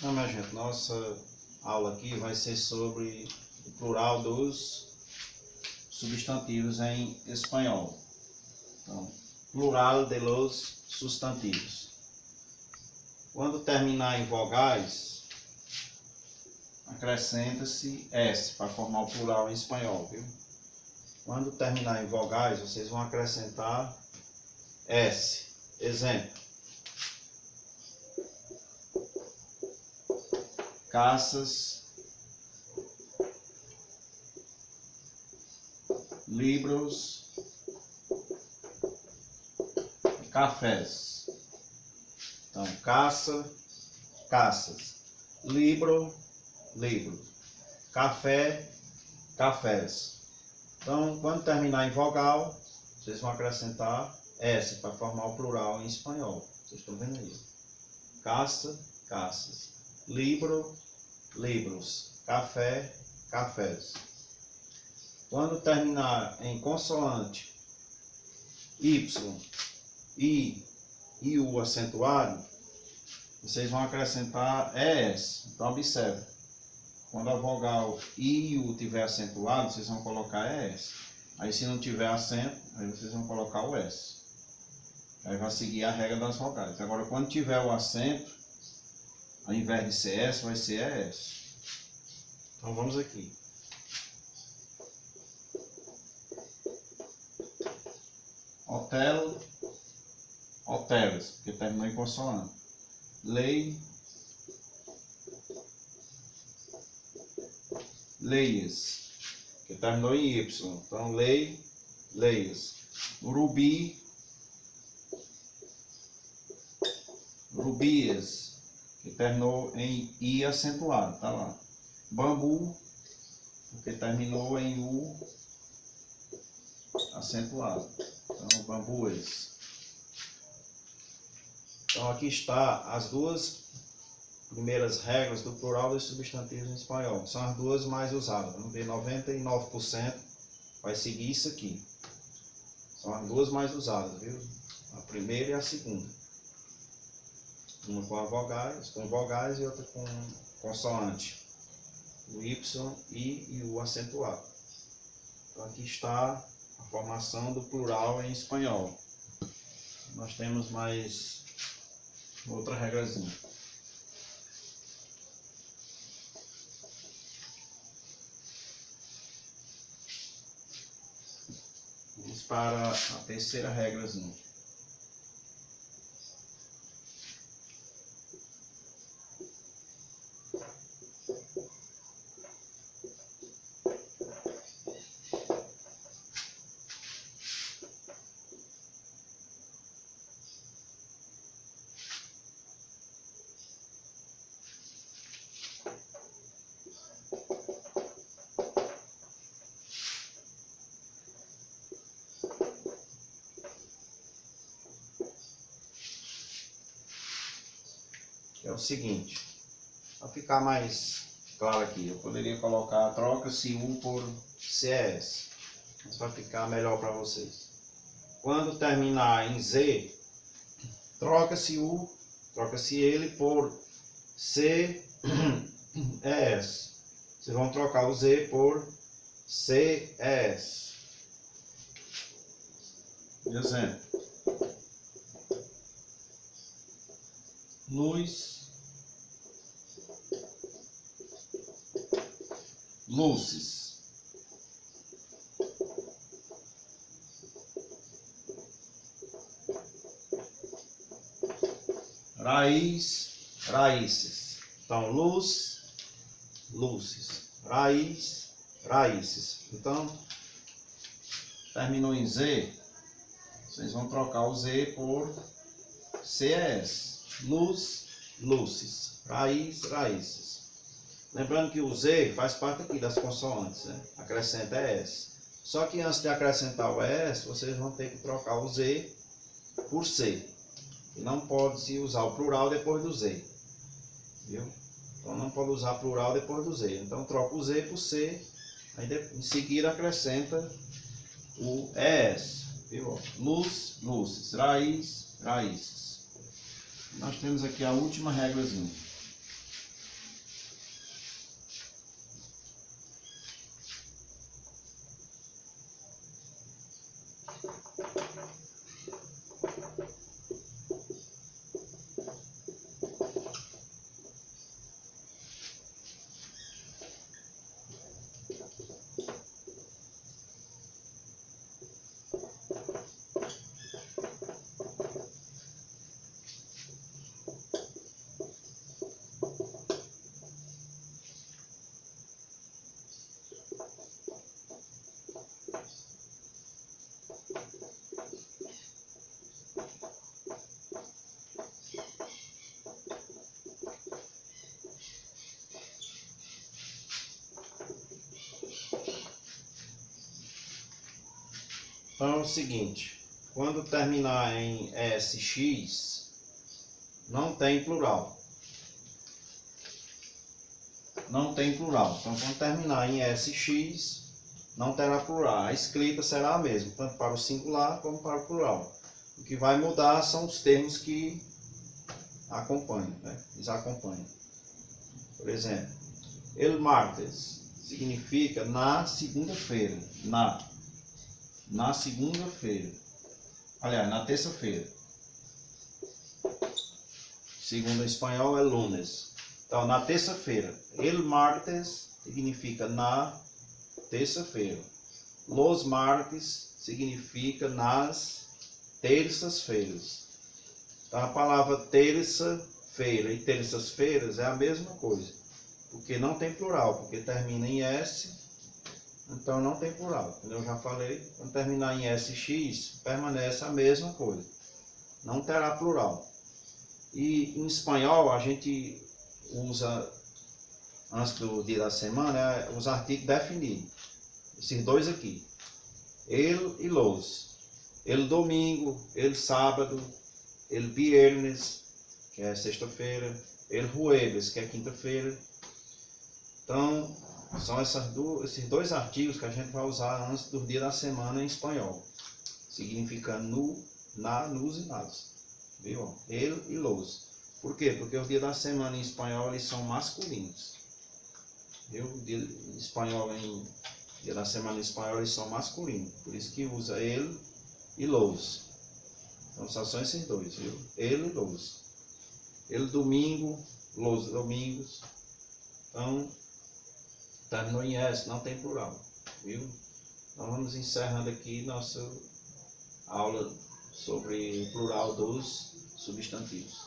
Então, minha gente, nossa aula aqui vai ser sobre o plural dos substantivos em espanhol. Então, plural de los sustantivos. Quando terminar em vogais, acrescenta-se S para formar o plural em espanhol, viu? Quando terminar em vogais, vocês vão acrescentar S. Exemplo: caças, livros, cafés. Então, caça, caças, livro, livro, café, cafés. Então, quando terminar em vogal, vocês vão acrescentar S para formar o plural em espanhol. Vocês estão vendo aí? Caça, caças, livro, livros, café, cafés. Quando terminar em consoante Y, I e U acentuado, vocês vão acrescentar ES. Então, observe. Quando a vogal I e U tiver acentuado, vocês vão colocar ES. Aí, se não tiver acento, aí vocês vão colocar o S. Aí vai seguir a regra das vogais. Agora, quando tiver o acento, ao invés de ser S, vai ser ES. Então, vamos aqui. Hotel, hoteles, porque terminou em consoante. Lei, leias, que terminou em Y. Então, lei, leias. Rubi, rubias, que terminou em I acentuado, tá lá. Bambu, porque terminou em U acentuado. Então, bambuês. Então, aqui está as duas primeiras regras do plural dos substantivos em espanhol. São as duas mais usadas. Vamos ver, 99% vai seguir isso aqui. São as duas mais usadas, viu? A primeira e a segunda. Uma com vogais e outra com consoante. O Y, I e U acentuado. Então, aqui está a formação do plural em espanhol. Nós temos mais outra regrazinha. Vamos para a terceira regrazinha. É o seguinte, para ficar mais claro aqui, eu poderia colocar troca-se U por CES, mas vai ficar melhor para vocês. Quando terminar em Z, troca-se U, troca-se ele por CES. Vocês vão trocar o Z por CES. Exemplo: luz, luzes. Raiz, raízes. Então, luz, luzes. Raiz, raízes. Então, terminou em Z, vocês vão trocar o Z por CES. Luz, luzes. Raiz, raízes. Lembrando que o Z faz parte aqui das consoantes, né? Acrescenta ES. Só que antes de acrescentar o ES, vocês vão ter que trocar o Z por C. E não pode se usar o plural depois do Z. Viu? Então não pode usar plural depois do Z. Então troca o Z por C. Aí em seguida acrescenta o ES. Viu? Luz, luzes. Raiz, raízes. Nós temos aqui a última regrazinha. Então é o seguinte, quando terminar em SX, não tem plural. Não tem plural. Então quando terminar em SX, não terá plural. A escrita será a mesma, tanto para o singular como para o plural. O que vai mudar são os termos que acompanham, né? Eles acompanham. Por exemplo, el martes significa na segunda-feira. Na segunda-feira. Aliás, na terça-feira. Segundo em espanhol é lunes. Então, na terça-feira. El martes significa na terça-feira. Los martes significa nas terças-feiras. Então, a palavra terça-feira e terças-feiras é a mesma coisa. Porque não tem plural, porque termina em S, então não tem plural. Como eu já falei, quando terminar em SX, permanece a mesma coisa. Não terá plural. E em espanhol a gente usa, antes do dia da semana, os artigos definidos. Esses dois aqui. El e los. El domingo, el sábado, el viernes, que é sexta-feira, el jueves, que é quinta-feira. Então, são esses dois artigos que a gente vai usar antes do dia da semana em espanhol. Significando no, na, nos e nas. Viu? El e los. Por quê? Porque os dias da semana em espanhol eles são masculinos. Viu? Dia da semana em espanhol eles são masculinos. Por isso que usa el e los. Então só são esses dois, viu? El e los. El domingo, los domingos. Então, terminou em S, não tem plural, viu? Então vamos encerrando aqui nossa aula sobre o plural dos substantivos.